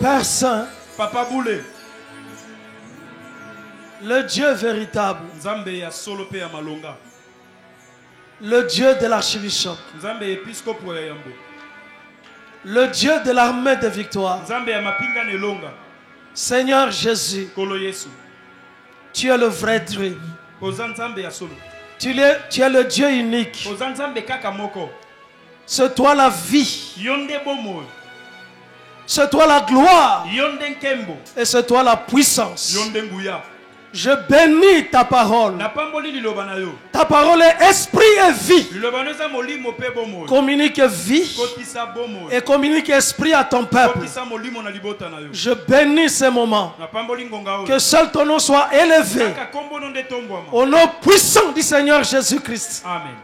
Père Saint, Papa Boulé, le Dieu véritable, Nzambe ya solo pe ya malonga, le Dieu de l'archibishop, Nzambe épiscope ya Yambo, le Dieu de l'armée de victoire, Nzambe ya mapinga nelonga, Seigneur Jésus, Kolo Yesu, tu es le vrai Dieu. Oza Nzambe ya solo, Tu es le Dieu unique. Oza Nzambe kaka moko, C'est toi la vie. Yonde bomo, C'est toi la gloire. Yonde nkembo, Et c'est toi la puissance. Yonde nguya. Je bénis ta parole. Na pamboli liloba na yo. Ta parole est esprit et vie. Liloba no za molimo pe bomo. Communique vie Kotisa bomo. et communique esprit à ton peuple. Kotisa molimo na libota na yo. Je bénis ces moments. Na pamboli ngonga o. Que seul ton nom soit élevé. Kaka kombo no nde tombwama. Au nom puissant du Seigneur Jésus-Christ. Amen.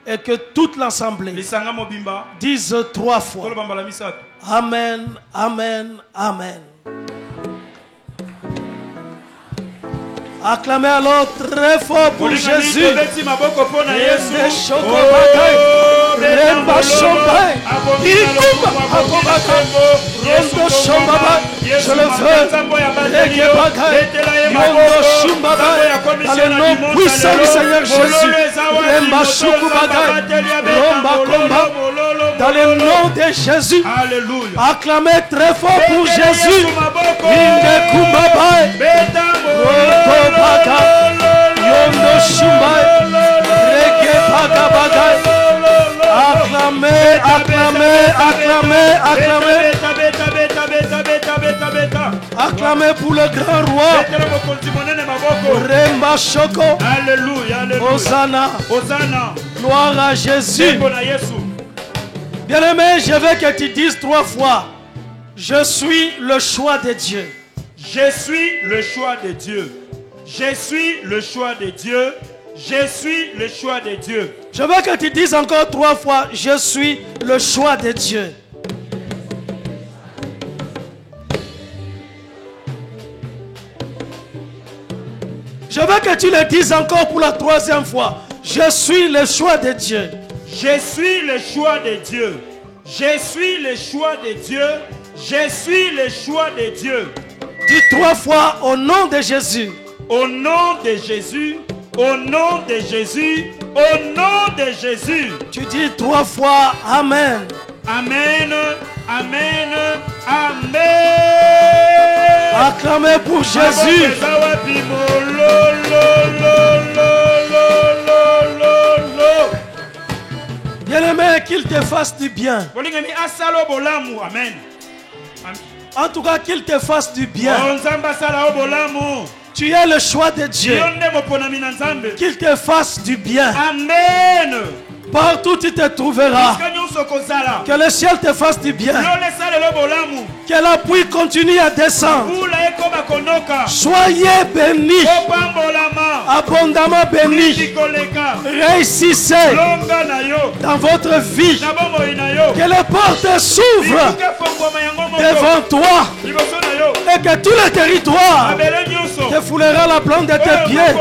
Et que toute l'assemblée Lisanga mobimba. dise 3 fois. Kolo bambala misato. Amen, amen, amen. Acclamez alors très fort pour Jésus. Je le veux. Dans le nom puissant du Seigneur Jésus. Dans le nom de Jésus. Acclamez très fort pour Jésus. Acclamez, acclamez, acclamez, acclamez. Acclamez pour le grand roi. Remba Shoko. Alléluia, alléluia. Hosanna. Hosanna. Gloire à Jésus. Bien-aimé, je veux que tu dises 3 fois. Je suis le choix de Dieu. Je suis le choix de Dieu. Je suis le choix de Dieu. Je suis le choix de Dieu. Je veux que tu dises encore 3 fois. Je suis le choix de Dieu. Je veux que tu le dises encore pour la 3e fois. Je suis le choix de Dieu. Je suis le choix de Dieu. Je suis le choix de Dieu. Je suis le choix de Dieu. Dis 3 fois au nom de Jésus. Au nom de Jésus. Au nom de Jésus. Au nom de Jésus. Tu dis 3 fois Amen. Amen. Amen. Amen. Acclamez pour Jésus. Bien-aimé, qu'il te fasse du bien. Amen. En tout cas, qu'il te fasse du bien. Tu es le choix de Dieu. Qu'il te fasse du bien. Amen. Partout tu te trouveras. Que le ciel te fasse du bien. Que la pluie continue à descendre. Soyez bénis. Abondamment bénis. Réussissez dans votre vie. Que les portes s'ouvrent devant toi. Et que tout le territoire te foulera la plante de tes pieds.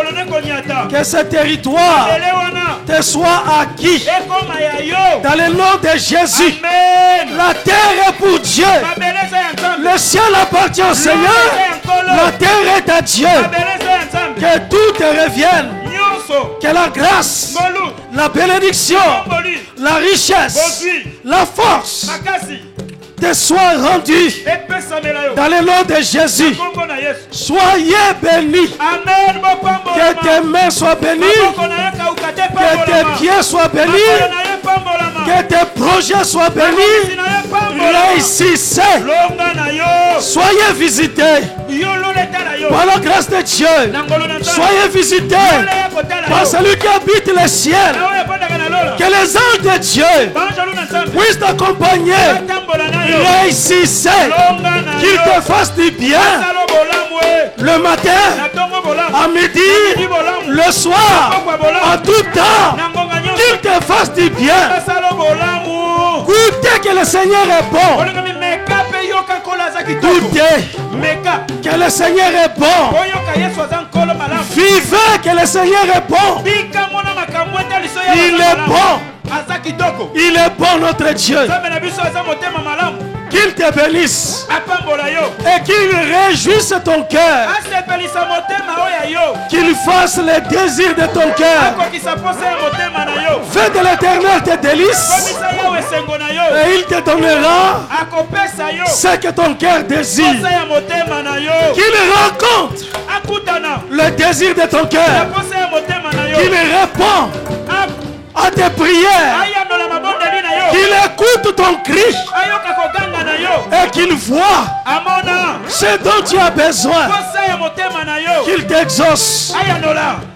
Que ce territoire te soit acquis. Dans le nom de Jésus. La terre est pour Dieu. Le ciel appartient au Seigneur. La terre est à Dieu. Que tout te revienne. Que la grâce, la bénédiction, la richesse, la force te soit rendue dans le nom de Jésus. Soyez bénis. Que tes mains soient bénies. Que tes pieds soient bénis. Que tes projets soient bénis. Réussissez. Soyez visités par la grâce de Dieu. Soyez visités par celui qui habite le ciel. Que les anges de Dieu puissent t'accompagner. Réussissez. Qu'il te fasse du bien. Le matin, à midi, le soir, en tout temps. Qu'il te fasse du bien. Goûtez que le Seigneur est bon. Goûtez que le Seigneur est bon. Vivez que le Seigneur est bon. Il est bon. Il est bon notre Dieu. Qu'il te bénisse. Et qu'il réjouisse ton cœur. Qu'il fasse les désirs de ton cœur. Fais de l'Éternel tes délices. Et il te donnera ce que ton cœur désire. Qu'il rencontre le désir de ton cœur. Qu'il répond à tes prières. Qu'il écoute ton cri. Et qu'il voit ce dont tu as besoin. Qu'il t'exauce.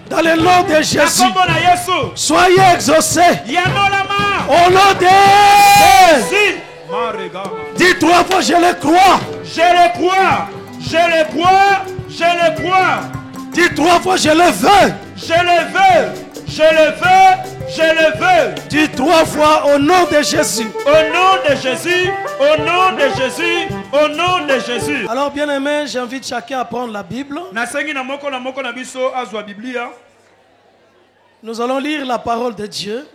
Dans le nom de Jésus. Soyez exaucés. Au nom de Jésus. Dis 3 fois, je le crois. Je le crois. Je le crois. Je le crois. Dis 3 fois, je le veux. Je le veux. Je le veux. Je le veux. Dis 3 fois au nom de Jésus. Au nom de Jésus. Au nom de Jésus. Au nom de Jésus. Alors bien aimé, j'invite chacun à prendre la Bible. Nous allons lire la parole de Dieu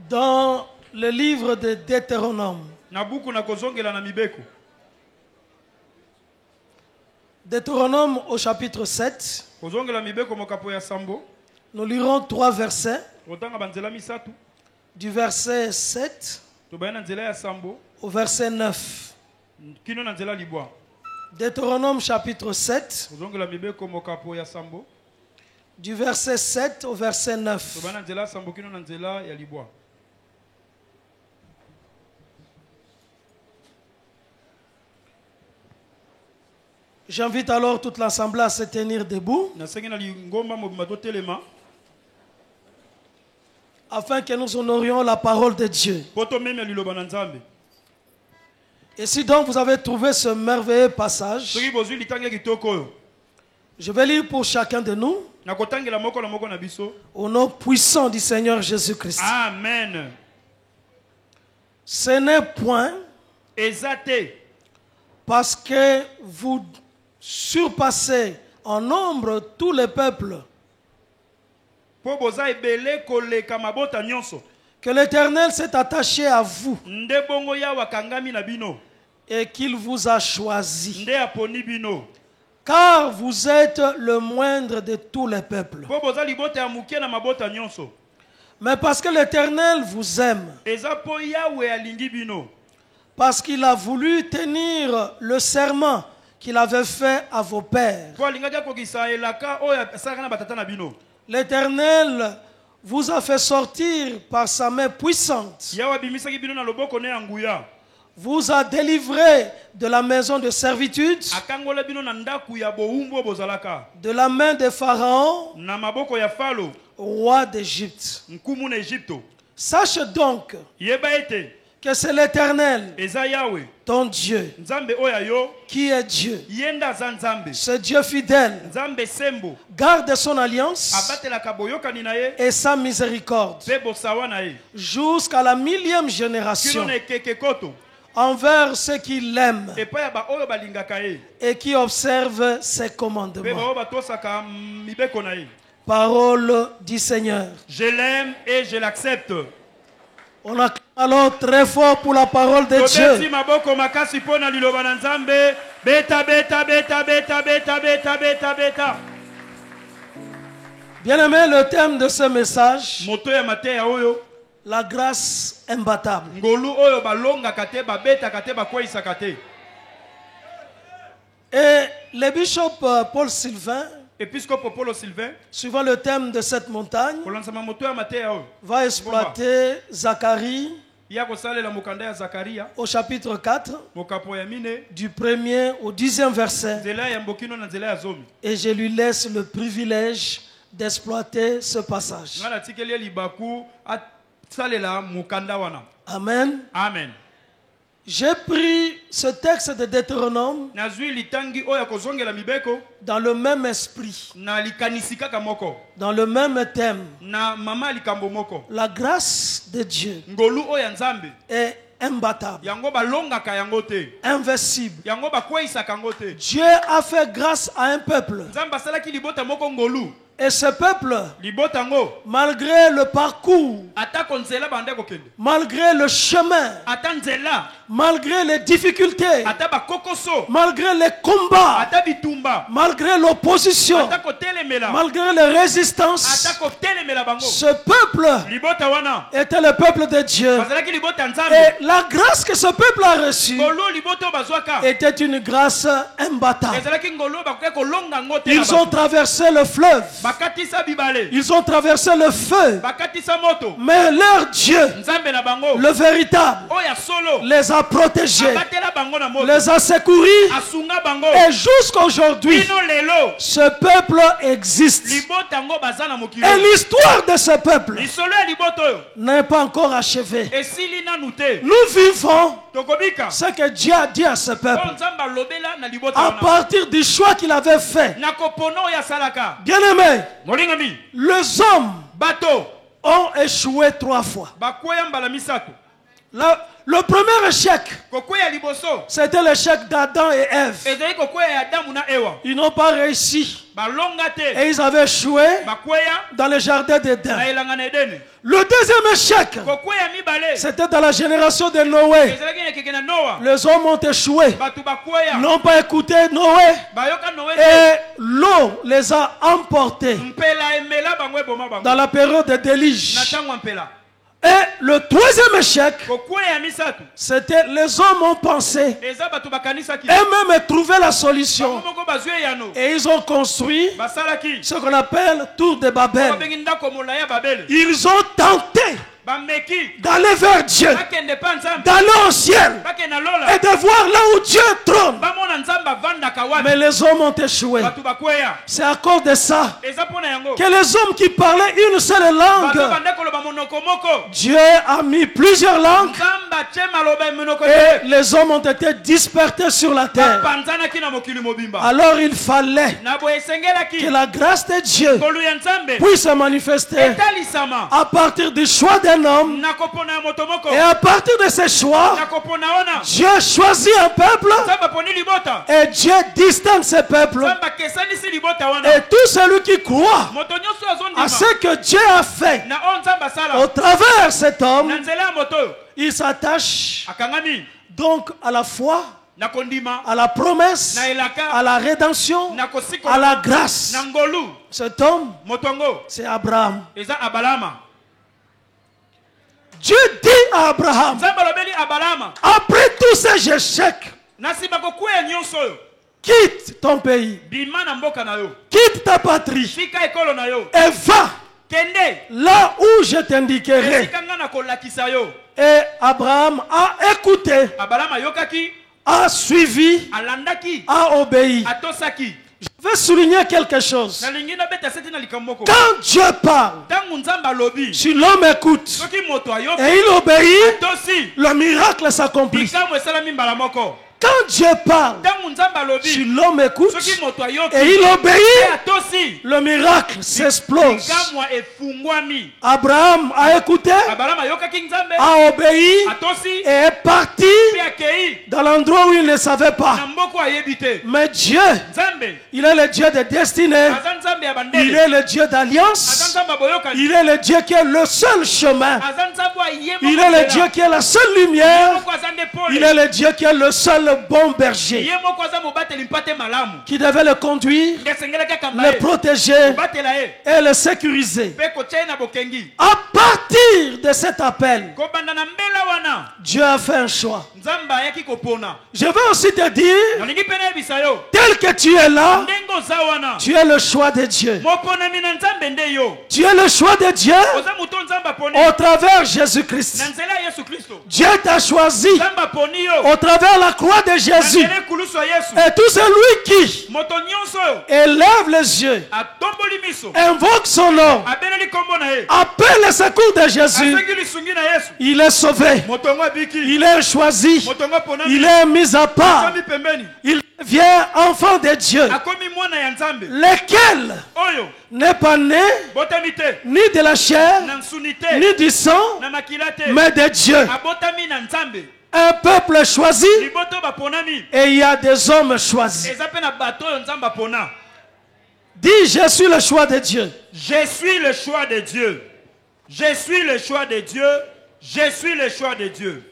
dans le livre de Deutéronome. Deutéronome au chapitre 7. Nous lirons 3 versets. Du verset 7 au verset 9. Deutéronome chapitre 7. Du verset 7 au verset 9. J'invite alors toute l'assemblée à se tenir debout afin que nous honorions la parole de Dieu. Et si donc vous avez trouvé ce merveilleux passage, je vais lire pour chacun de nous au nom puissant du Seigneur Jésus-Christ. Amen. Ce n'est point parce que vous surpassez en nombre tous les peuples que l'Éternel s'est attaché à vous et qu'il vous a choisi, car vous êtes le moindre de tous les peuples. Mais parce que l'Éternel vous aime, parce qu'il a voulu tenir le serment qu'il avait fait à vos pères. L'Éternel vous a fait sortir par sa main puissante. Vous a délivré de la maison de servitude, de la main de Pharaon, roi d'Égypte. Sache donc que c'est l'Éternel, ton Dieu, qui est Dieu. C'est Dieu fidèle. Garde son alliance et sa miséricorde jusqu'à la 1000e génération envers ceux qui l'aiment et qui observent ses commandements. Parole du Seigneur. Je l'aime et je l'accepte. On acclame alors très fort pour la parole de Dieu. Bien-aimé, le thème de ce message, la grâce imbattable. Et le bishop Paul Sylvain, suivant le thème de cette montagne, va exploiter Zacharie au chapitre 4, du 1er au 10e verset. Et je lui laisse le privilège d'exploiter ce passage. Amen. Amen. J'ai pris ce texte de Deutéronome dans le même esprit, dans le même thème. La grâce de Dieu est imbattable, invincible. Dieu a fait grâce à un peuple Et ce peuple, malgré le parcours, malgré le chemin, malgré les difficultés, malgré les combats, malgré l'opposition, malgré les résistances, ce peuple était le peuple de Dieu. Et la grâce que ce peuple a reçue était une grâce imbattable. Ils ont traversé le fleuve. Ils ont traversé le feu. Mais leur Dieu, le véritable, les a protégés, les a secourus. Et jusqu'à aujourd'hui, ce peuple existe. Et l'histoire de ce peuple n'est pas encore achevée. Nous vivons ce que Dieu a dit à ce peuple à partir du choix qu'il avait fait. Bien aimé, les hommes ont échoué 3 fois. Le premier échec, c'était l'échec d'Adam et Ève. Ils n'ont pas réussi. Et ils avaient échoué dans le jardin d'Éden. Le deuxième échec, c'était dans la génération de Noé. Les hommes ont échoué. N'ont pas écouté Noé. Et l'eau les a emportés dans la période de déluge. Et le troisième échec, c'était les hommes ont pensé et même trouvé la solution. Et ils ont construit ce qu'on appelle Tour de Babel. Ils ont tenté d'aller vers Dieu, d'aller au ciel et de voir là où Dieu trône. Mais les hommes ont échoué. C'est à cause de ça que les hommes qui parlaient une seule langue, Dieu a mis plusieurs langues et les hommes ont été dispersés sur la terre. Alors il fallait que la grâce de Dieu puisse se manifester à partir du choix d'un homme. Et à partir de ce choix, Dieu choisit un peuple et Dieu distingue ce peuple. Et tout celui qui croit à ce que Dieu a fait au travers de cet homme, il s'attache donc à la foi, à la promesse, à la rédemption, à la grâce. Cet homme, c'est Abraham. Dieu dit à Abraham, après tous ces échecs, quitte ton pays, quitte ta patrie et va là où je t'indiquerai. Et Abraham a écouté, a suivi, a obéi. Je vais souligner quelque chose. Quand Dieu parle, si l'homme écoute et il obéit, le miracle s'accomplit. Quand Dieu parle, si l'homme écoute et il obéit, le miracle s'explose. Abraham a écouté, a obéi et est parti dans l'endroit où il ne savait pas. Mais Dieu, il est le Dieu de destinée, il est le Dieu d'alliance, il est le Dieu qui est le seul chemin, il est le Dieu qui est la seule lumière, il est le Dieu qui est le seul bon berger qui devait le conduire, le protéger et le sécuriser. À partir de cet appel, Dieu a fait un choix. Je veux aussi te dire, tel que tu es là, tu es le choix de Dieu. Tu es le choix de Dieu au travers Jésus-Christ. Dieu t'a choisi au travers la croix de Jésus. Et tout celui qui élève les yeux, invoque son nom, appelle le secours de Jésus, il est sauvé, il est choisi, il est mis à part, il devient enfant de Dieu, lequel n'est pas né ni de la chair ni du sang, mais de Dieu. Un peuple choisi et il y a des hommes choisis. Dis, je suis le choix de Dieu. Je suis le choix de Dieu. Je suis le choix de Dieu. Je suis le choix de Dieu.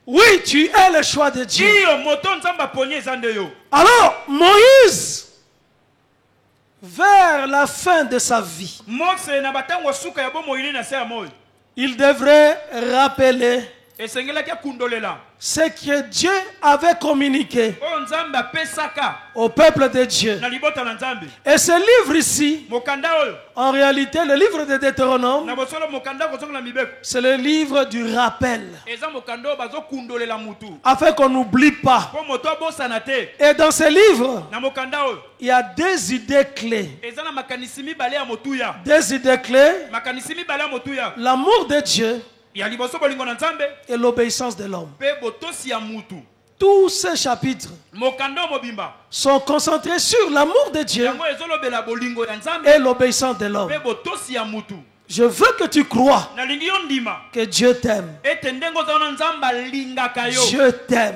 Oui, tu es le choix de Dieu. Alors, Moïse, vers la fin de sa vie, il devrait rappeler ce que Dieu avait communiqué au peuple de Dieu. Et ce livre ici, en réalité, le livre de Deutéronome, c'est le livre du rappel, afin qu'on n'oublie pas. Et dans ce livre, il y a des idées clés. Des idées clés, l'amour de Dieu et l'obéissance de l'homme. Tous ces chapitres sont concentrés sur l'amour de Dieu et l'obéissance de l'homme. Je veux que tu crois que Dieu t'aime. Dieu t'aime.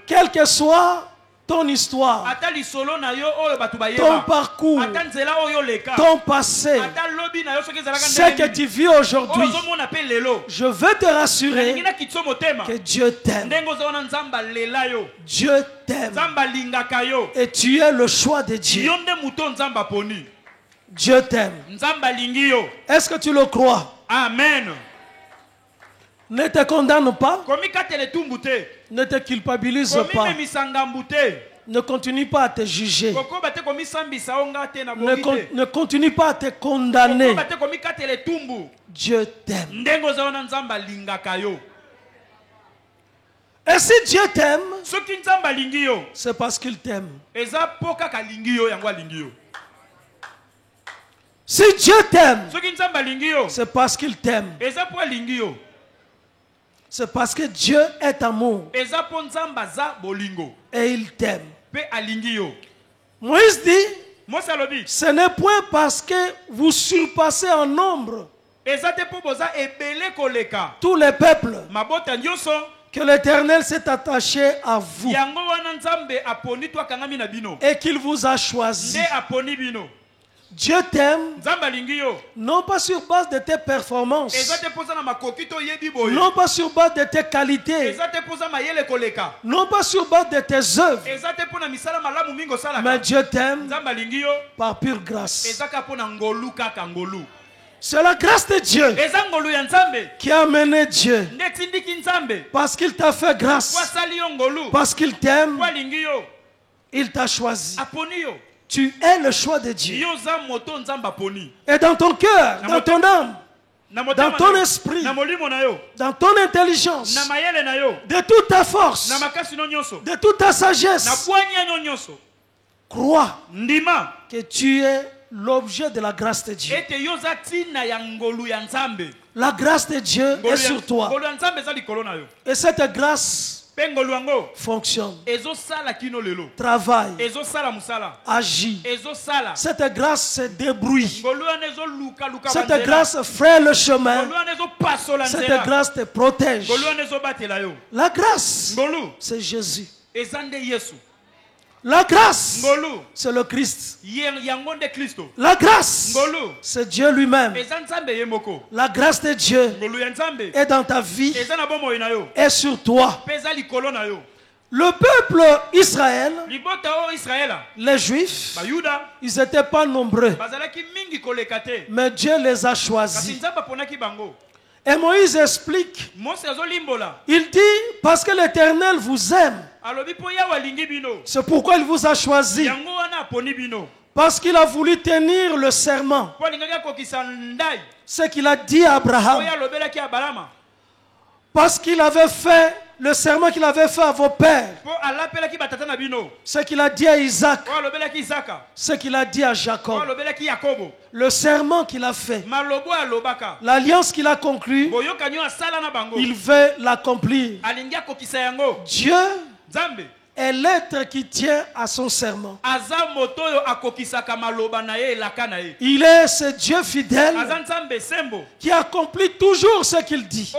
Quel que soit ton histoire, ton parcours, ton passé, ce que tu vis aujourd'hui, je veux te rassurer que Dieu t'aime. Dieu t'aime. Et tu es le choix de Dieu. Dieu t'aime. Est-ce que tu le crois? Amen. Ne te condamne pas. Ne te culpabilise pas. Ne continue pas à te juger. Ne continue pas à te condamner. Dieu t'aime. Et si Dieu t'aime, c'est parce qu'il t'aime. Si Dieu t'aime, c'est parce qu'il t'aime. C'est parce que Dieu est amour. Et il t'aime. Moïse dit, ce n'est point parce que vous surpassez en nombre tous les peuples que l'Éternel s'est attaché à vous et qu'il vous a choisi. Dieu t'aime non pas sur base de tes performances, non pas sur base de tes qualités, non pas sur base de tes œuvres, mais Dieu t'aime par pure grâce. C'est la grâce de Dieu qui a amené Dieu, parce qu'il t'a fait grâce, parce qu'il t'aime, il t'a choisi. Tu es le choix de Dieu. Et dans ton cœur, dans ton âme, dans ton esprit, dans ton intelligence, de toute ta force, de toute ta sagesse, crois que tu es l'objet de la grâce de Dieu. La grâce de Dieu est sur toi. Et cette grâce fonctionne, travaille, agit. Cette grâce se débrouille. Cette grâce fait le chemin. Cette grâce te protège. La grâce, c'est Jésus. La grâce, c'est le Christ. La grâce, c'est Dieu lui-même. La grâce de Dieu est dans ta vie et sur toi. Le peuple Israël, les Juifs, ils n'étaient pas nombreux, mais Dieu les a choisis. Et Moïse explique, il dit, parce que l'Éternel vous aime, c'est pourquoi il vous a choisi. Parce qu'il a voulu tenir le serment, ce qu'il a dit à Abraham. Parce qu'il avait fait le serment qu'il avait fait à vos pères, ce qu'il a dit à Isaac, ce qu'il a dit à Jacob, le serment qu'il a fait, l'alliance qu'il a conclue, il veut l'accomplir. Dieu est l'être qui tient à son serment. Il est ce Dieu fidèle qui accomplit toujours ce qu'il dit.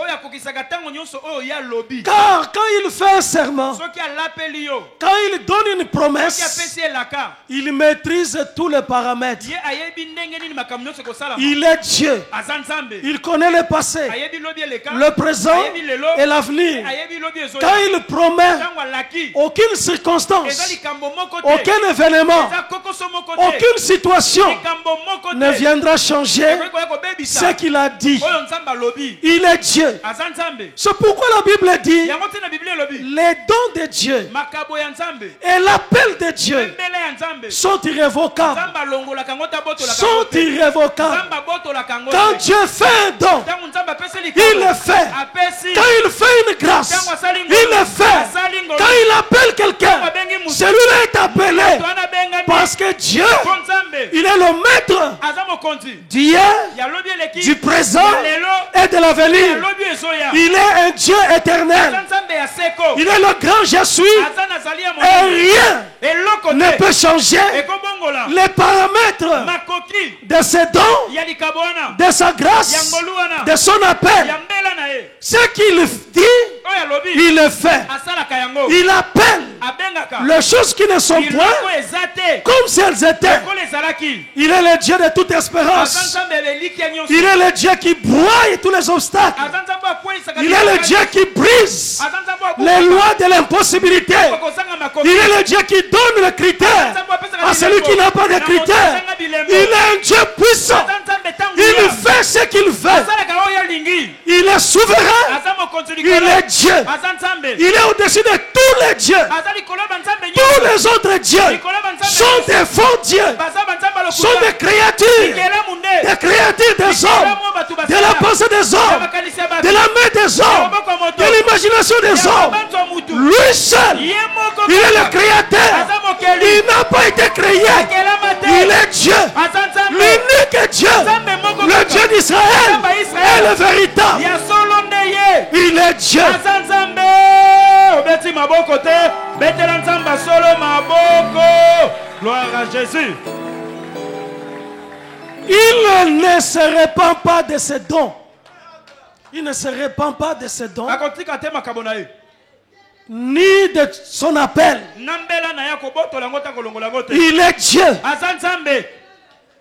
Car quand il fait un serment, quand il donne une promesse, il maîtrise tous les paramètres. Il est Dieu. Il connaît le passé, le présent et l'avenir. Quand il promet, aucune circonstance, aucun événement, aucune situation ne viendra changer ce qu'il a dit. Il est Dieu. C'est pourquoi la Bible dit les dons de Dieu et l'appel de Dieu sont irrévocables. Sont irrévocables. Quand Dieu fait un don, il le fait. Quand il fait une grâce, il le fait. Quand il appelle quelqu'un, celui-là est appelé. Parce que Dieu, il est le maître d'hier, du présent et de l'avenir. Il est un Dieu éternel. Il est le grand je suis. Et rien ne peut changer les paramètres de ses dons, de sa grâce, de son appel. Ce qu'il dit, il le fait. Il appelle les choses qui ne sont point comme si elles étaient. Il est le Dieu de toute espérance. Il est le Dieu qui broie tous les obstacles. Il est le Dieu qui brise les lois de l'impossibilité. Il est le Dieu qui donne le critère à celui qui n'a pas de critères. Il est un Dieu puissant. Il fait ce qu'il fait. Il est souverain. Il est Dieu. Il est au-dessus de tous les dieux. Tous les autres dieux sont des faux dieux. Sont des créatures des hommes, de la pensée des hommes, de la main des hommes, de l'imagination des hommes. Lui seul, il est le créateur. Il n'a pas été créé. Il est Dieu, l'unique Dieu, le Dieu d'Israël est le véritable. Il est Dieu. Gloire à Jésus. Il ne se répand pas de ses dons. Il ne se répand pas de ses dons, ni de son appel. Il est Dieu.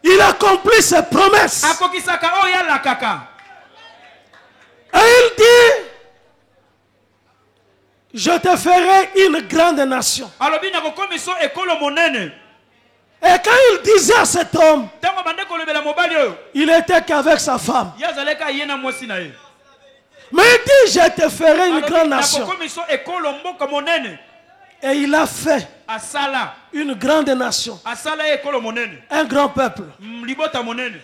Il accomplit ses promesses. Et il dit, je te ferai une grande nation. Et quand il disait à cet homme, il n'était qu'avec sa femme. Mais il dit, je te ferai une grande nation. Et il a fait une grande nation, un grand peuple.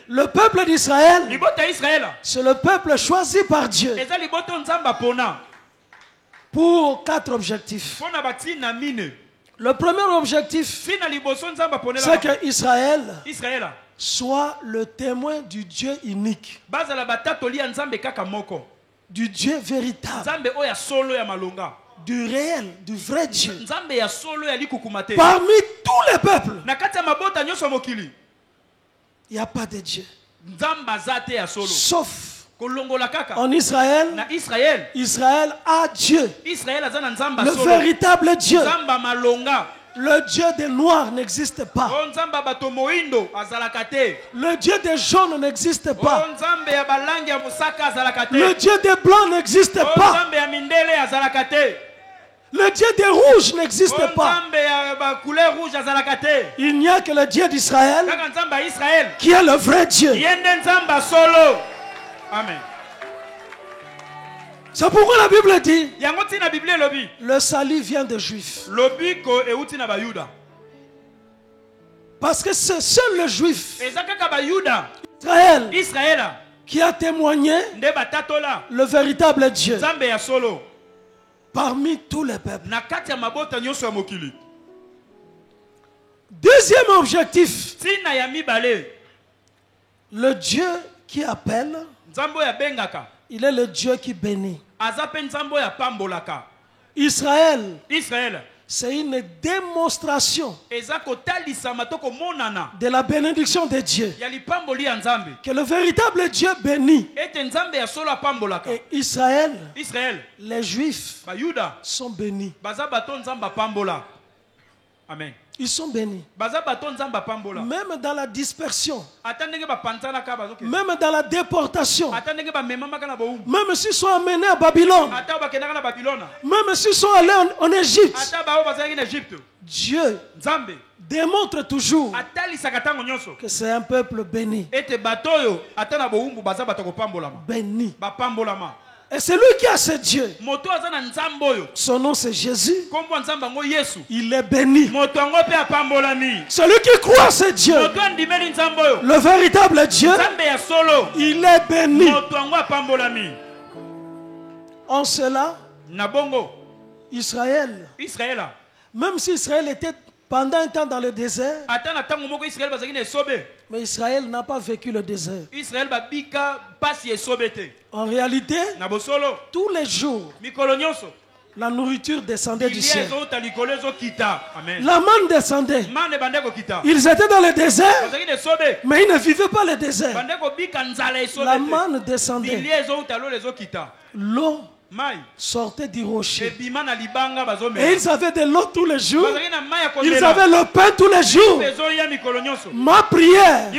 Le peuple d'Israël, c'est le peuple choisi par Dieu pour 4 objectifs. Le premier objectif, c'est que Israël soit le témoin du Dieu unique, du Dieu véritable, du réel, du vrai Dieu. Parmi tous les peuples, il n'y a pas de Dieu, sauf en Israël. Israël a Dieu, le véritable Dieu. Le Dieu des noirs n'existe pas. Le Dieu des jaunes n'existe pas. Le Dieu des blancs n'existe pas. Le Dieu des rouges n'existe pas. Il n'y a que le Dieu d'Israël qui est le vrai Dieu. Amen. C'est pourquoi la Bible dit le salut vient des Juifs. Parce que c'est seul le Juif, Israël, qui a témoigné le véritable Dieu parmi tous les peuples. Deuxième objectif, le Dieu qui appelle, il est le Dieu qui bénit. Israël C'est une démonstration de la bénédiction de Dieu. Que le véritable Dieu bénit. Et Israël, les Juifs sont bénis. Amen. Ils sont bénis. Même dans la dispersion, même dans la déportation, même s'ils sont amenés à Babylone, même s'ils sont allés en Égypte, Dieu démontre toujours que c'est un peuple béni. Béni. Et c'est lui qui a ce Dieu. Son nom c'est Jésus. Il est béni. Celui qui croit ce Dieu, le véritable Dieu, il est béni. En cela, Israël, même si Israël était pendant un temps dans le désert, mais Israël n'a pas vécu le désert. En réalité, tous les jours, la nourriture descendait du ciel. La manne descendait. Ils étaient dans le désert, mais ils ne vivaient pas le désert. La manne descendait. L'eau sortait du rocher. Et ils avaient de l'eau tous les jours. Ils avaient le pain tous les jours. Ma prière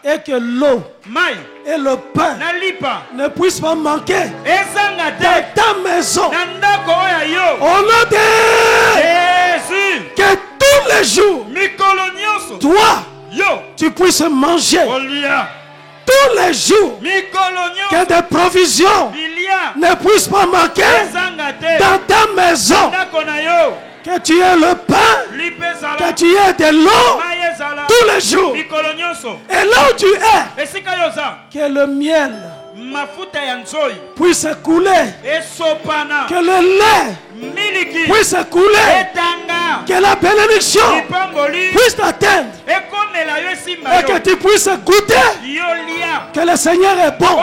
est que l'eau et le pain ne puissent pas manquer dans ta maison. Au nom de Jésus, que tous les jours, toi, tu puisses manger. Tous les jours, que des provisions ne puissent pas manquer dans ta maison. Que tu aies le pain, que tu aies de l'eau tous les jours. Et là où tu es, que le miel puisse couler, que le lait puisse couler, que la bénédiction puisse t'atteindre et que tu puisses goûter que le Seigneur est bon.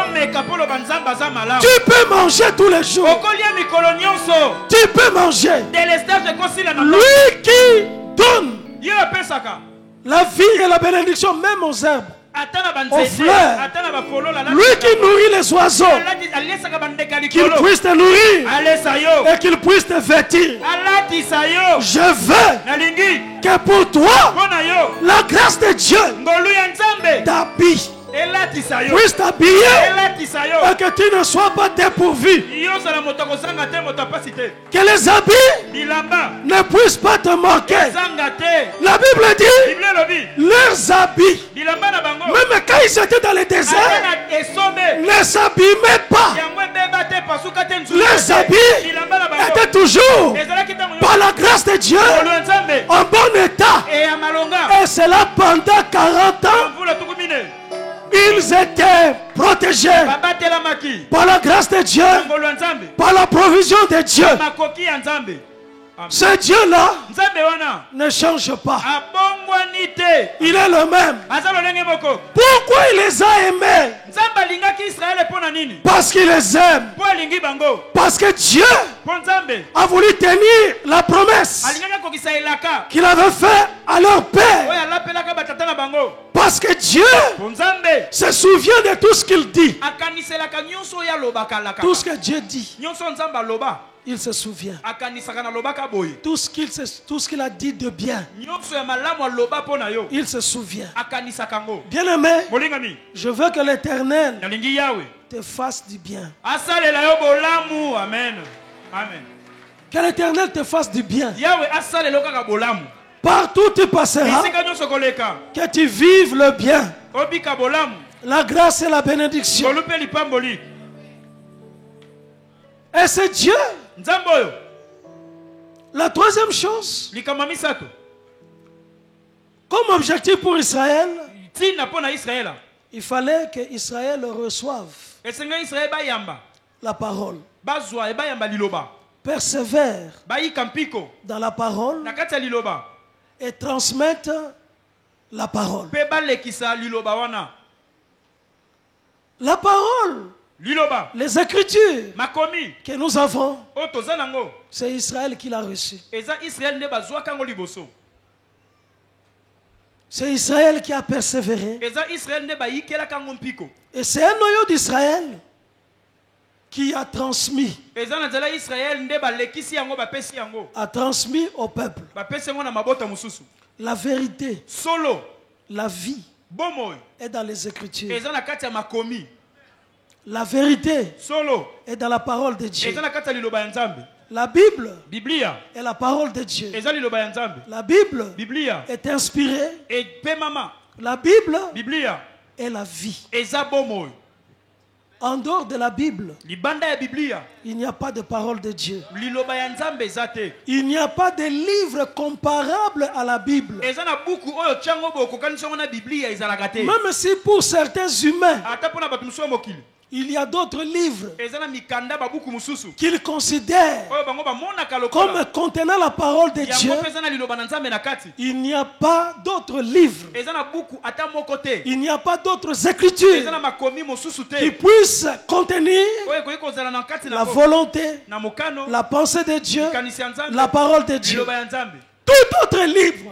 Tu peux manger tous les jours. Tu peux manger. Lui qui donne la vie et la bénédiction même aux herbes, aux fleurs, lui qui nourrit les oiseaux, qu'il puisse te nourrir et qu'il puisse te vêtir. Je veux que pour toi, la grâce de Dieu t'habille, puisse t'habiller et que tu ne sois pas dépourvu. Que les habits ne puissent pas te manquer. La Bible dit, leurs habits, même quand ils étaient dans le désert, ne s'abîmaient pas. Leurs habits étaient toujours, par la grâce de Dieu, en bon état. Et c'est là pendant 40 ans. Ils étaient protégés par la grâce de Dieu, par la provision de Dieu. Ce Dieu-là ne change pas. Il est le même. Pourquoi il les a aimés? Parce qu'il les aime. Parce que Dieu a voulu tenir la promesse qu'il avait faite à leur père. Parce que Dieu se souvient de tout ce qu'il dit. Tout ce que Dieu dit, il se souvient. Tout ce qu'il a dit de bien, il se souvient. Bien-aimé, je veux que l'Éternel te fasse du bien. Amen. Amen. Que l'Éternel te fasse du bien. Partout où tu passeras, que tu vives le bien, la grâce et la bénédiction. Et c'est Dieu. La troisième chose, comme objectif pour Israël, il fallait que Israël reçoive la parole. Persévère dans la parole et transmettre la parole. La parole Liloba. Les écritures Makomi. que nous avons, O tozanango. c'est Israël qui l'a reçu. Eza Israël ne bazwa kango liboso. C'est Israël qui a persévéré. Eza Israël ne bayikela kango mpiko. Et c'est un noyau d'Israël qui a transmis. Eza na nzela Israël nde balekisi yango bapesi yango. A transmis au peuple. Bapesi yango na mabota mususu. La vérité. Solo. La vie. Bomoy. Est dans les Écritures. Eza na kati ya makomi. La vérité. Solo. Est dans la parole de Dieu. Eza na kati ya liloba ya Nzambe. La Bible. Biblia. Est la parole de Dieu. Eza liloba ya Nzambe. La Bible. Biblia. Est inspirée. Et pe mama. La Bible. Biblia. Est la vie. Eza bomoy. En dehors de la Bible, libanda ya Biblia, il n'y a pas de parole de Dieu. Liloba ya Nzambe ezate. Il n'y a pas de livre comparable à la Bible. Ezana buku oyo tchango bo kokanisa na Biblia ezalaka te. Même si pour certains humains, ata pona batu muso mokili, il y a d'autres livres qu'ils considèrent comme contenant la parole de Dieu. Il n'y a pas d'autres livres. Il n'y a pas d'autres écritures qui puissent contenir la volonté, la pensée de Dieu, la parole de Dieu. Tout autre livre,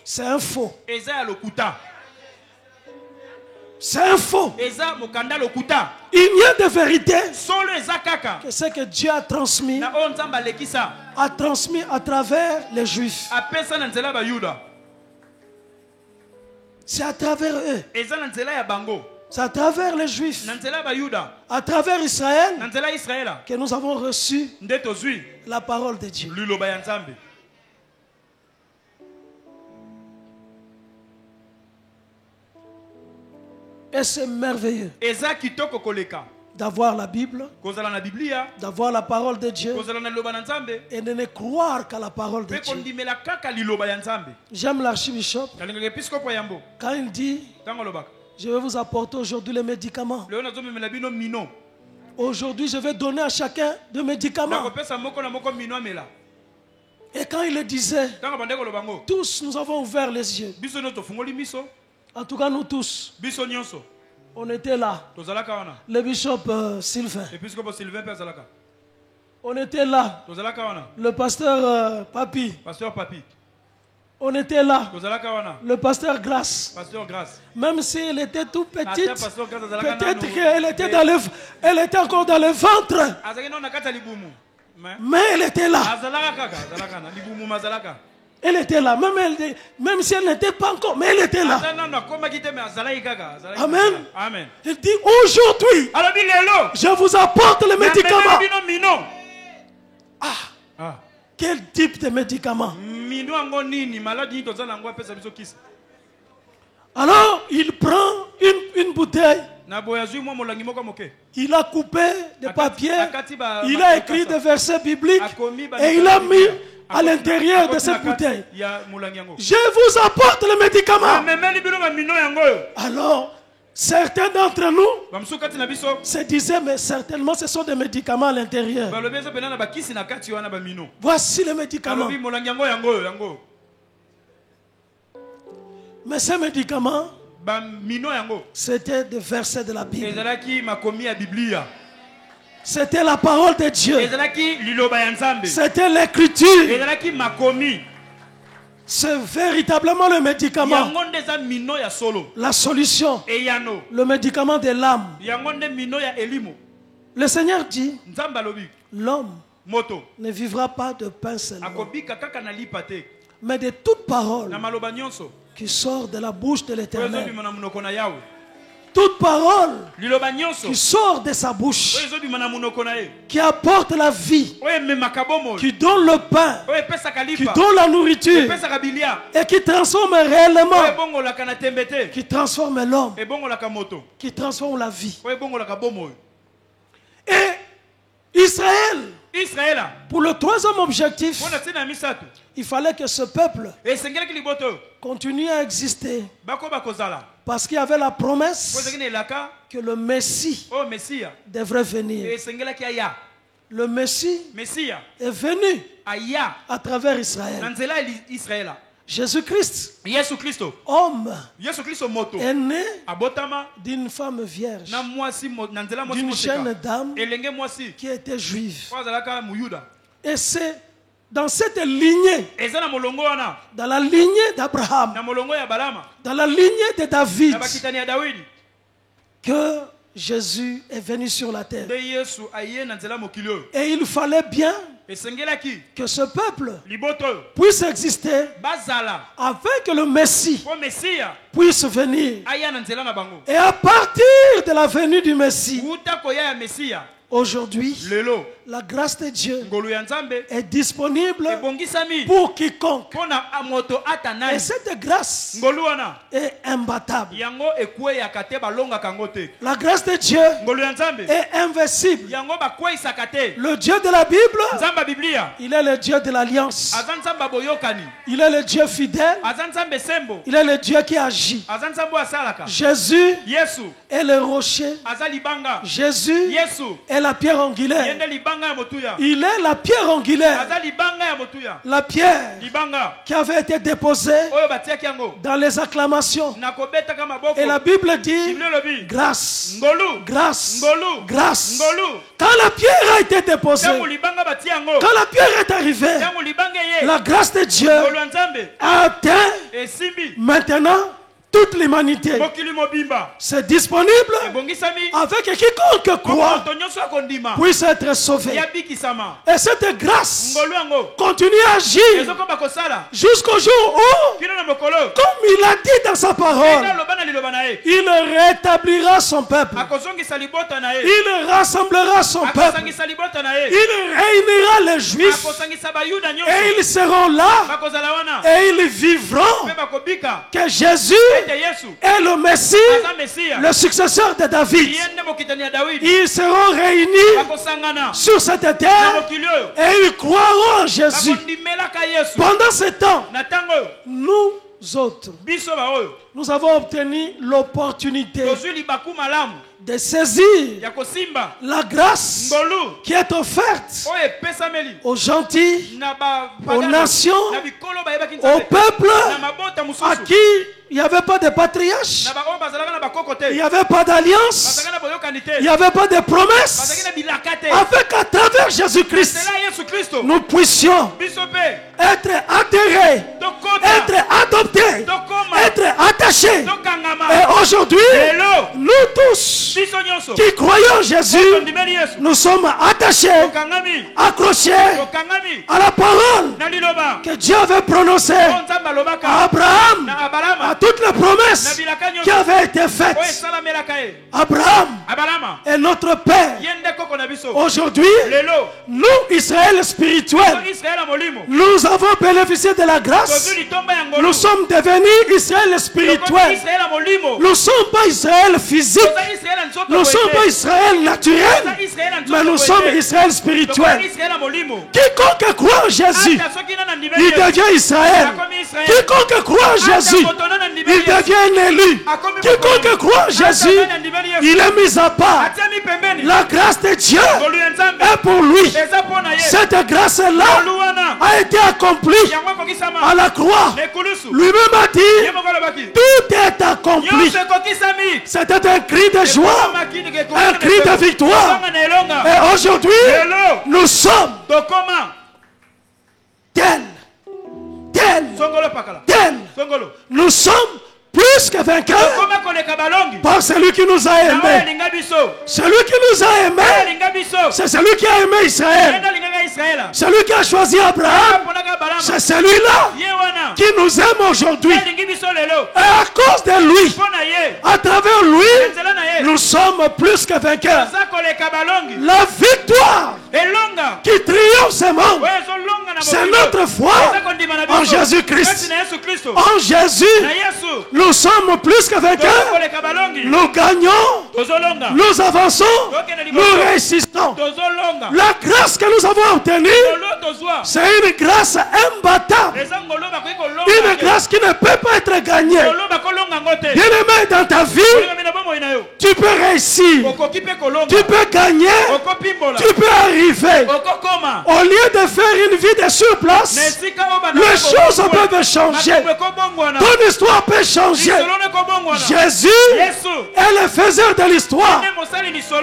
c'est un faux. C'est un faux. Il n'y a de vérité que ce que Dieu a transmis à travers les Juifs. C'est à travers eux. C'est à travers les Juifs, à travers Israël, que nous avons reçu la parole de Dieu. Et c'est merveilleux d'avoir la Bible, d'avoir la parole de Dieu et de ne croire qu'à la parole de Dieu. J'aime l'archibishop quand il dit: je vais vous apporter aujourd'hui les médicaments. Aujourd'hui, je vais donner à chacun des médicaments. Et quand il le disait, tous nous avons ouvert les yeux. En tout cas, nous tous, on était là. Le bishop Sylvain. On était là. Le pasteur Papi. On était là. Le pasteur Grâce. Même si elle était tout petite, peut-être qu'elle était encore dans le ventre. Mais elle était là. Elle était là, même si elle n'était pas encore, mais elle était là. Amen. Amen. Il dit: aujourd'hui, je vous apporte le médicament. Quel type de médicament? Alors, il prend une bouteille. Il a coupé des papiers. Il a écrit des versets bibliques. Et il a mis à l'intérieur de cette bouteille: je vous apporte le médicament. Alors, certains d'entre nous se disaient: mais certainement ce sont des médicaments à l'intérieur. Voici le médicament. Mais ces médicaments, c'était des versets de la Bible. C'était la parole de Dieu. C'était l'écriture. C'est véritablement le médicament. La solution. Le médicament de l'âme. Le Seigneur dit: l'homme ne vivra pas de pain seulement, mais de toute parole qui sort de la bouche de l'Éternel. Toute parole qui sort de sa bouche, qui apporte la vie, qui donne le pain, qui donne la nourriture et qui transforme réellement, qui transforme l'homme, qui transforme la vie. Et Israël, pour le troisième objectif, il fallait que ce peuple continue à exister, parce qu'il y avait la promesse que le Messie devrait venir. Le Messie est venu à travers Israël. Jésus-Christ, homme, est né d'une femme vierge, d'une jeune dame qui était juive. Et c'est dans cette lignée, dans la lignée d'Abraham, dans la lignée de David, que Jésus est venu sur la terre. Et il fallait bien que ce peuple puisse exister afin que le Messie puisse venir. Et à partir de la venue du Messie, aujourd'hui, la grâce de Dieu est disponible pour quiconque. Et cette grâce est imbattable. La grâce de Dieu est invincible. Le Dieu de la Bible, il est le Dieu de l'alliance. Il est le Dieu fidèle. Il est le Dieu qui agit. Jésus est le rocher. Jésus est la pierre angulaire. Il est la pierre angulaire. La pierre qui avait été déposée dans les acclamations. Et la Bible dit grâce, grâce, grâce. Quand la pierre a été déposée, quand la pierre est arrivée, la grâce de Dieu a atteint maintenant toute l'humanité. C'est disponible avec quiconque croit puisse être sauvé. Et cette grâce continue à agir jusqu'au jour où, comme il a dit dans sa parole, il rétablira son peuple. Il rassemblera son peuple. Il réunira les Juifs. Et ils seront là. Et ils vivront que Jésus est le Messie, le successeur de David. Ils seront réunis sur cette terre et ils croiront en Jésus. Pendant ce temps, nous autres, nous avons obtenu l'opportunité de saisir la grâce qui est offerte aux gentils, aux nations, au peuple à qui il n'y avait pas de patriarche, il n'y avait pas d'alliance, il n'y avait pas de promesse, afin qu'à travers Jésus-Christ, nous puissions être adhérés, être adoptés, être attachés. Et aujourd'hui, nous tous qui croyons en Jésus, nous sommes attachés, accrochés à la parole que Dieu avait prononcée à Abraham, à toutes les promesses qui avaient été faites. Abraham est notre Père. Aujourd'hui, nous, Israël spirituel, nous avons bénéficié de la grâce. Nous sommes devenus Israël spirituel. Nous ne sommes pas Israël physique. Nous ne sommes pas Israël naturel. Mais nous sommes Israël spirituel. Quiconque croit en Jésus, il devient Israël. Quiconque croit en Jésus, il devient un élu. Quiconque croit en Jésus, il est mis à part. La grâce de Dieu est pour lui. Cette grâce-là a été accomplie à la croix. Lui-même a dit, tout est accompli. C'était un cri de joie, un cri de victoire. Et aujourd'hui, nous sommes tels. Nous sommes plus que vainqueurs par celui qui nous a aimés. Celui qui nous a aimés, c'est celui qui a aimé Israël. Celui qui a choisi Abraham, c'est celui-là qui nous aime aujourd'hui. Et à cause de lui, à travers lui, nous sommes plus que vainqueurs. La victoire qui triomphe ce monde, c'est notre foi en Jésus-Christ. En Jésus, nous sommes plus que vainqueurs. Nous gagnons, nous avançons, nous réussissons. La grâce que nous avons obtenue, c'est une grâce imbattable. Une grâce qui ne peut pas être gagnée. Bien-aimé, dans ta vie, Tu peux réussir. Tu peux gagner. Tu peux arriver. Au lieu de faire une vie de surplace, les choses peuvent changer. Ton histoire peut changer. Jésus est le faiseur de l'histoire.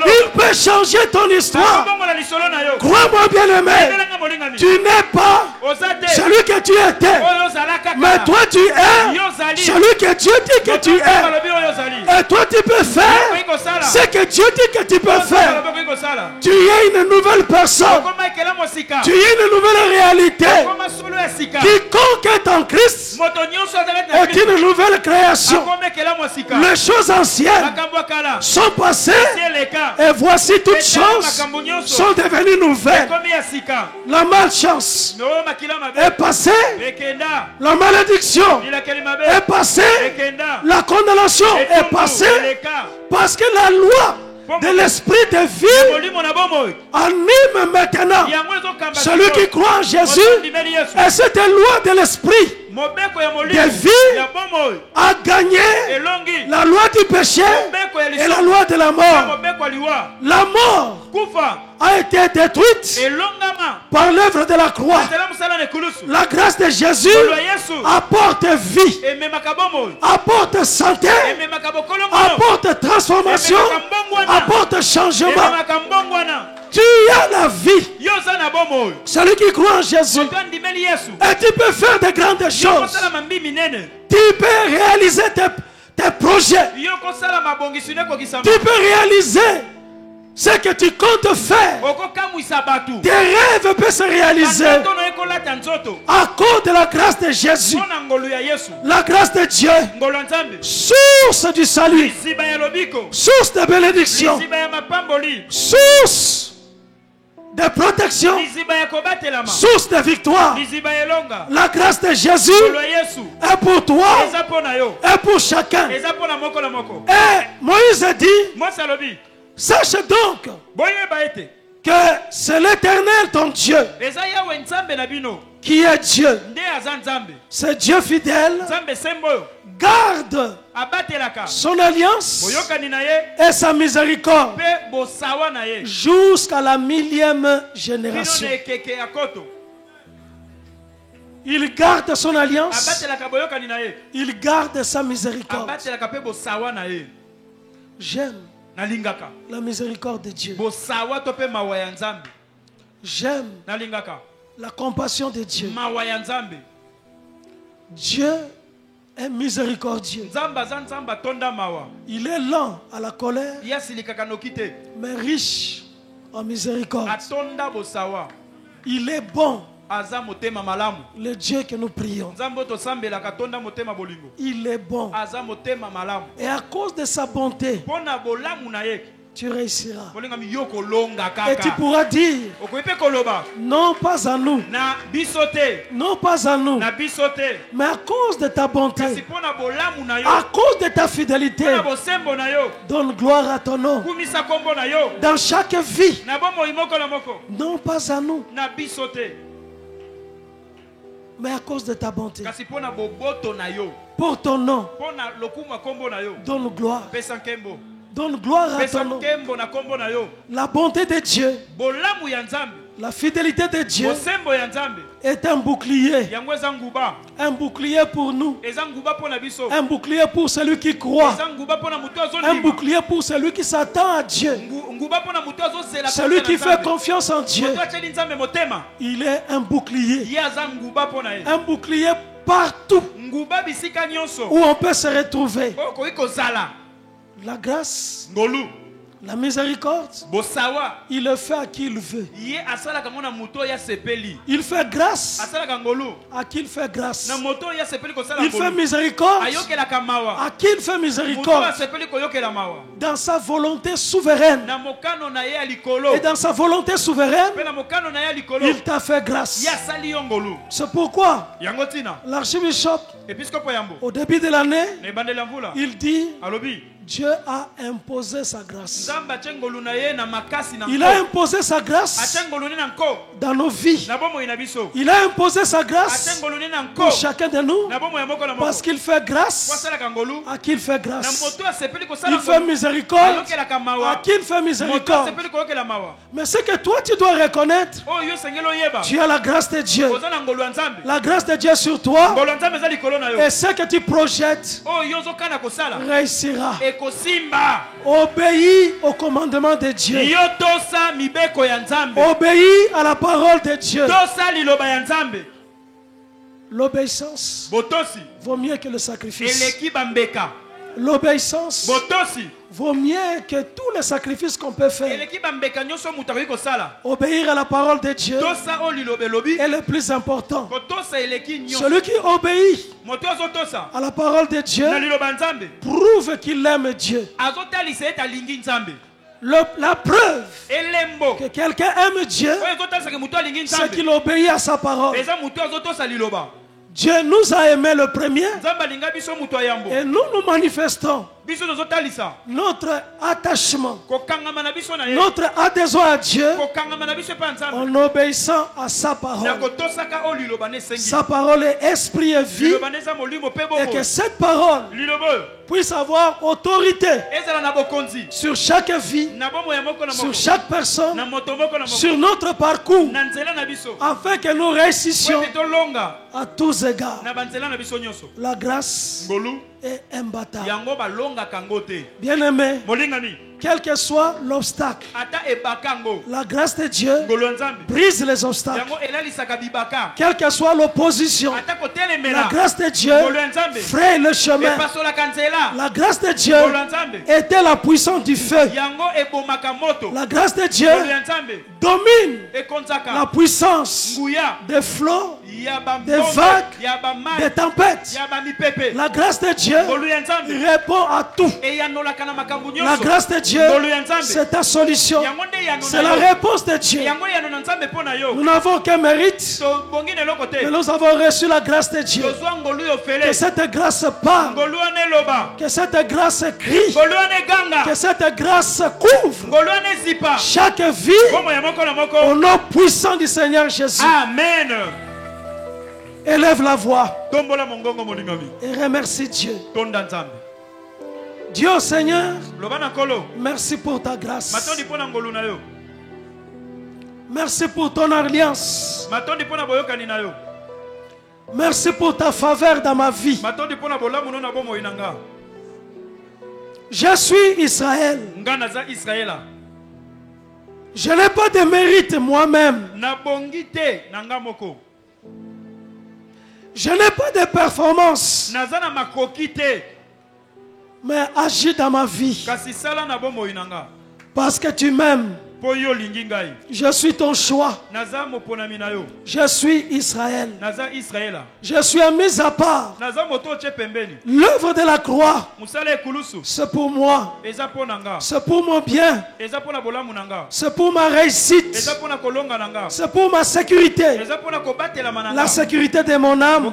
Il peut changer ton histoire. Crois-moi bien aimé, tu n'es pas celui que tu étais, mais toi tu es celui que Dieu dit que tu es. Et toi tu peux faire ce que Dieu dit que tu peux faire. Tu es une nouvelle personne. Tu es une nouvelle réalité. Quiconque est en Christ est une nouvelle création. Les choses anciennes sont passées et voici toutes choses sont devenues nouvelles. La malchance est passée. La malédiction est passée. La condamnation est passée. Parce que la loi de l'esprit de vie anime maintenant celui qui croit en Jésus. Et cette loi de l'esprit de vie a gagné la loi du péché et la loi de la mort. La mort a été détruite par l'œuvre de la croix. La grâce de Jésus apporte vie, apporte santé, apporte transformation, apporte changement. Tu as la vie. Celui qui croit en Jésus. Et tu peux faire de grandes choses. Tu peux réaliser tes projets. Tu peux réaliser ce que tu comptes faire. Tes rêves peuvent se réaliser à cause de la grâce de Jésus. La grâce de Dieu, source du salut, source de bénédiction, source de protection, source de victoire. La grâce de Jésus est pour toi et pour chacun. Et Moïse a dit, sache donc que c'est l'Éternel ton Dieu qui est Dieu. C'est Dieu fidèle. Garde son alliance et sa miséricorde jusqu'à la 1000e génération. Il garde son alliance. Il garde sa miséricorde. J'aime la miséricorde de Dieu. J'aime la compassion de Dieu. Dieu est miséricordieux. Il est lent à la colère, mais riche en miséricorde. Il est bon, le Dieu que nous prions. Il est bon. Et à cause de sa bonté, tu réussiras. Et tu pourras dire, non pas à nous, non pas à nous, mais à cause de ta bonté, à cause de ta fidélité, donne gloire à ton nom dans chaque vie. Non pas à nous, mais à cause de ta bonté, pour ton nom, donne gloire. Donne gloire à ton nom. La bonté de Dieu, la fidélité de Dieu est un bouclier. Un bouclier pour nous. Un bouclier pour celui qui croit. Un bouclier pour celui qui s'attend à Dieu. Celui qui fait confiance en Dieu. Il est un bouclier. Un bouclier partout où on peut se retrouver. La grâce, la miséricorde, il le fait à qui il veut. Il fait grâce à qui il fait grâce. Il fait miséricorde à qui il fait miséricorde. Dans sa volonté souveraine. Et dans sa volonté souveraine, il t'a fait grâce. C'est pourquoi l'archibishop, au début de l'année, il dit, Dieu a imposé sa grâce. Il a imposé sa grâce dans nos vies. Il a imposé sa grâce pour chacun de nous. Parce qu'il fait grâce à qui il fait grâce. Il fait miséricorde à qui il fait miséricorde. Mais ce que toi tu dois reconnaître, tu as la grâce de Dieu. La grâce de Dieu sur toi. Et ce que tu projettes réussira. Obéis au commandement de Dieu. Obéis à la parole de Dieu. L'obéissance vaut mieux que le sacrifice. L'obéissance vaut mieux que tous les sacrifices qu'on peut faire. Obéir à la parole de Dieu est le plus important. Celui qui obéit à la parole de Dieu prouve qu'il aime Dieu. La preuve que quelqu'un aime Dieu, c'est qu'il obéit à sa parole. Dieu nous a aimés le premier et nous manifestons notre attachement, notre adhésion à Dieu en obéissant à sa parole. Sa parole est esprit et vie, et que cette parole puisse avoir autorité sur chaque vie, sur chaque personne, sur notre parcours, afin que nous réussissions à tous égards. La grâce est imbattable. Bien aimé, quel que soit l'obstacle, la grâce de Dieu brise les obstacles. Quelle que soit l'opposition, la grâce de Dieu fraye le chemin. La grâce de Dieu était la puissance du feu. La grâce de Dieu domine la puissance des flots, des vagues, des tempêtes. La grâce de Dieu répond à tout. La grâce de Dieu, c'est ta solution. C'est la réponse de Dieu. Nous n'avons qu'un mérite, mais nous avons reçu la grâce de Dieu. Que cette grâce parle, que cette grâce crie, que cette grâce couvre chaque vie au nom puissant du Seigneur Jésus. Amen. Élève la voix et remercie Dieu. Dieu Seigneur, merci pour ta grâce. Merci pour ton alliance. Merci pour ta faveur dans ma vie. Je suis Israël. Je n'ai pas de mérite moi-même. Je n'ai pas de performance. Mais agis dans ma vie. Parce que tu m'aimes. Je suis ton choix. Je suis Israël. Je suis mis à part. L'œuvre de la croix, c'est pour moi. C'est pour mon bien. C'est pour ma réussite. C'est pour ma sécurité. La sécurité de mon âme.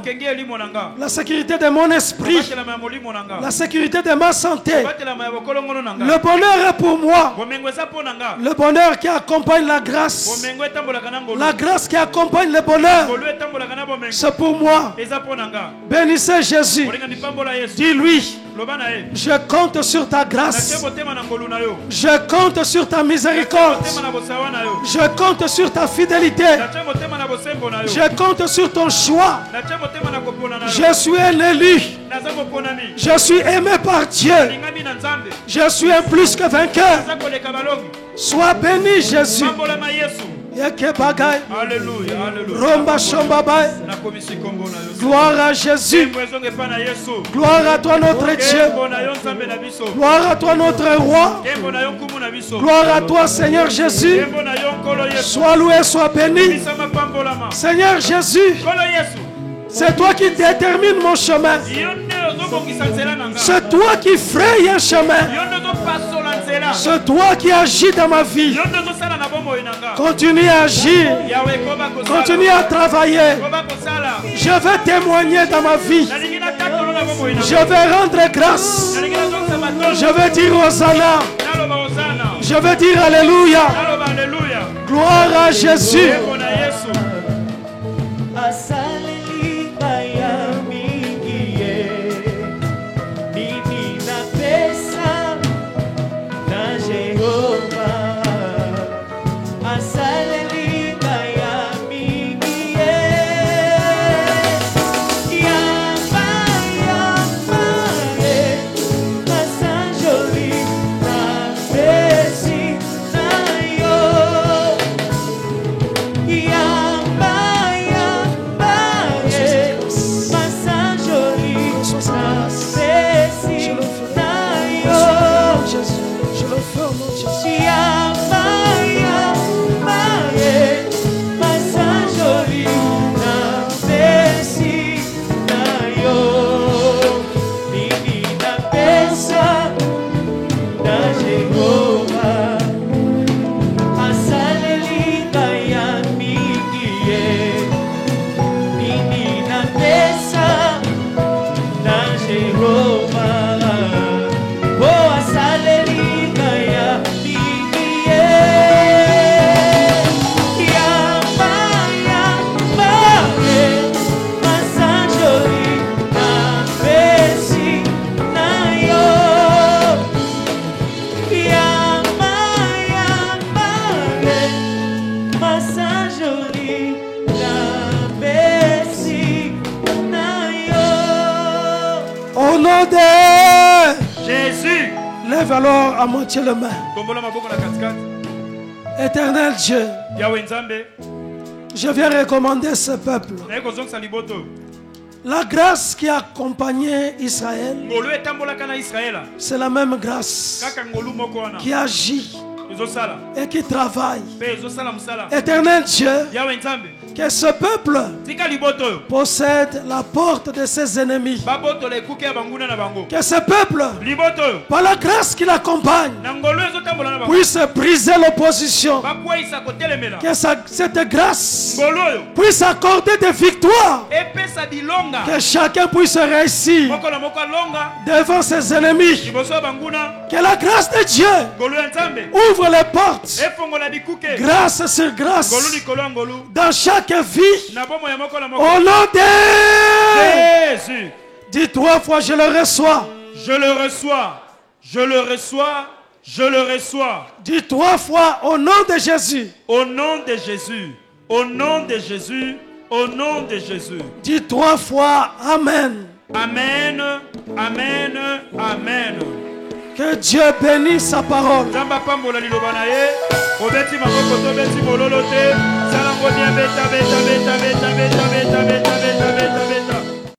La sécurité de mon esprit. La sécurité de ma santé. Le bonheur est pour moi. Le bonheur qui accompagne la grâce. La grâce qui accompagne le bonheur. C'est pour moi. Bénissez Jésus. Dis-lui: je compte sur ta grâce. Je compte sur ta miséricorde. Je compte sur ta fidélité. Je compte sur ton choix. Je suis un élu. Je suis aimé par Dieu. Je suis un plus que vainqueur. Sois béni Jésus. Alléluia. Gloire à Jésus. Gloire à toi notre Dieu. Gloire à toi notre roi. Gloire à toi Seigneur Jésus. Sois loué, sois béni. Seigneur Jésus, c'est toi qui détermine mon chemin. C'est toi qui fraye un chemin. C'est toi qui agis dans ma vie. Continue à agir. Continue à travailler. Je vais témoigner dans ma vie. Je vais rendre grâce. Je vais dire Hosanna. Je vais dire Alléluia. Gloire à Jésus. Jésus. Lève alors à moitié les mains. Éternel Dieu, je viens recommander ce peuple. La grâce qui a accompagné Israël, c'est la même grâce qui agit et qui travaille. Éternel Dieu, que ce peuple possède la porte de ses ennemis. Que ce peuple, par la grâce qui l'accompagne, puisse briser l'opposition. Que cette grâce puisse accorder des victoires. Que chacun puisse réussir devant ses ennemis. Que la grâce de Dieu ouvre les portes, grâce sur grâce, dans chaque vie. Au nom de Jésus. Dis 3 fois: je le reçois. Je le reçois. Je le reçois. Je le reçois. Dis 3 fois: au nom de Jésus. Au nom de Jésus. Au nom de Jésus. Au nom de Jésus. Dis 3 fois: amen. Amen. Amen. Amen. Que Dieu bénisse sa parole. Obeti maboko to beti bololo te. Sala ngodi beta beta beta beta beta.